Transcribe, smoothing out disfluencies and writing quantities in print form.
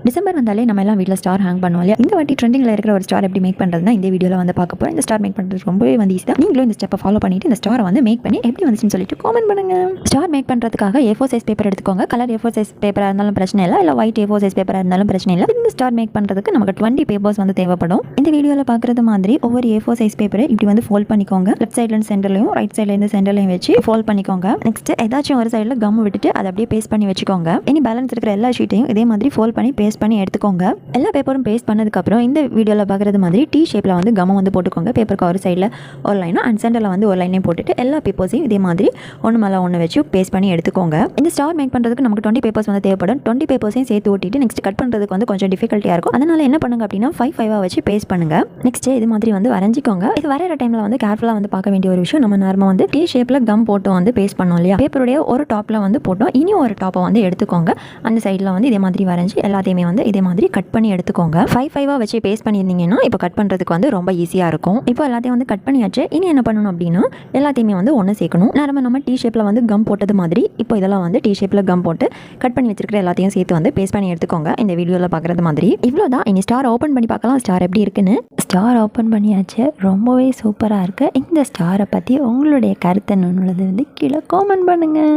December வந்தாலே நம்ம எல்லாம் வீட்டில் ஸ்டார் ஹேங் பண்ணுவோம் இல்லையா? இந்த வாட்டி ட்ரெண்டிங்கில் இருக்கிற ஒரு ஸ்டார் எப்படி மேக் பண்ணுறதுனா இந்த வீடியோவில் வந்து பார்க்க போகிறோம். இந்த ஸ்டார் மேக் பண்ணுறது ரொம்பவே வந்து ஈஸி தான். நீங்களும் இந்த ஸ்டெப்பை ஃபாலோ பண்ணிட்டு இந்த ஸ்டாரை வந்து மேக் பண்ணி எப்படி வந்துச்சுன்னு சொல்லிட்டு காமெண்ட் பண்ணுங்க. ஸ்டார் மேக் பண்ணுறதுக்காக A4 சைஸ் பேப்பர் எடுத்துக்கோங்க. கலர் A4 சைஸ் பேப்பராக இருந்தாலும் பிரச்சனை இல்லை ஒயிட் A4 சைஸ் பேப்பராக இருந்தாலும் பிரச்சனை இல்லை. இந்த ஸ்டார் மேக் பண்ணுறதுக்கு நமக்கு 20 பேப்பர்ஸ் வந்து தேவைப்படும். இந்த வீடியோவில் பார்க்குறது மாதிரி ஒவ்வொரு A4 சைஸ் பேப்பரை இப்படி வந்து ஃபோல்ட் பண்ணிக்கோங்க. லெஃப்ட் சைட்லேருந்து சென்டர்லையும் ரைட் சைட்லேருந்து சென்டர்லையும் வச்சு ஃபோல்ட் பண்ணிக்கோங்க. நெக்ஸ்ட் ஏதாச்சும் ஒரு சைடில் கம் விட்டுட்டு அதை அப்படியே பேஸ்ட் பண்ணி வச்சுக்கோங்க. இனி பேலன்ஸ் இருக்கிற எல்லா ஷீட்டையும் இதே மாதிரி ஃபோல்ட் பண்ணி பேஸ்ட் பண்ணி எடுத்துக்கோங்க. எல்லா பேப்பரும் பேஸ்ட் பண்ணதுக்கப்புறம் இந்த வீடியோவில் பார்க்குறது மாதிரி T ஷேப்பில் வந்து கம்மை வந்து போட்டுக்கோங்க. பேப்பருக்கு ஒரு சைடில் ஒரு லைனும் அண்ட் சென்டரில் வந்து ஒரு லைனையும் போட்டுட்டு எல்லா பேப்பர்ஸையும் இதே மாதிரி ஒன்று மேலே ஒன்று வச்சு பேஸ்ட் பண்ணி எடுத்துக்கோங்க. இந்த ஸ்டார் மேக் பண்ணுறதுக்கு நமக்கு 20 பேப்பர்ஸ் வந்து தேவைப்படும். 20 பேப்பர்ஸையும் சேர்த்து ஓட்டிட்டு நெக்ஸ்ட் கட் பண்ணுறதுக்கு வந்து கொஞ்சம் டிஃபிகல்ட்டியாக இருக்கும். அதனால் என்ன பண்ணுங்க அப்படின்னா 5 வச்சு பேஸ்ட் பண்ணுங்க. நெக்ஸ்ட் இது மாதிரி வந்து வரைஞ்சிக்கோங்க. இது வரைகிற டைமில் வந்து கேர்ஃபுல்லாக வந்து பார்க்க வேண்டிய ஒரு விஷயம், நம்ம நார்மலாக வந்து T ஷேப்பில் கம் போட்டு வந்து பேஸ்ட் பண்ணோம் இல்லையா? பேப்பருடைய ஒரு டாப்பில் வந்து போட்டோம். இனி ஒரு டாப்பை வந்து எடுத்துக்கோங்க. அந்த சைடில் வந்து இதே மாதிரி வரைஞ்சி எல்லாத்தையுமே வந்து இதே மாதிரி கட் பண்ணி எடுத்துக்கோங்க. 5 வச்சு பேஸ்ட் பண்ணியிருந்தீங்கன்னா இப்போ கட் பண்ணுறதுக்கு வந்து ரொம்ப ஈஸியாக இருக்கும். இப்போ எல்லாத்தையும் வந்து கட் பண்ணியாச்சு. இனி என்ன பண்ணணும் அப்படின்னா எல்லாத்தையுமே வந்து ஒன்று சேர்க்கணும். நம்ம T ஷேப்பில் வந்து கம் போட்டது மாதிரி இப்போ இதெல்லாம் வந்து T ஷேப்பில் கம் போட்டு கட் பண்ணி வச்சிருக்கிற எல்லாத்தையும் சேர்த்து வந்து பேஸ்ட் பண்ணி எடுத்துக்கோங்க. இந்த வீடியோவில் பார்க்குறது மாதிரி இவ்வளோதான். இனி ஸ்டார் ஓப்பன் பண்ணி பார்க்கலாம் ஸ்டார் எப்படி இருக்குன்னு. ஸ்டார் ஓப்பன் பண்ணியாச்சு. ரொம்பவே சூப்பராக இருக்குது. இந்த ஸ்டாரை பற்றி உங்களுடைய கருத்து என்னுள்ளது வந்து கீழே காமெண்ட் பண்ணுங்கள்.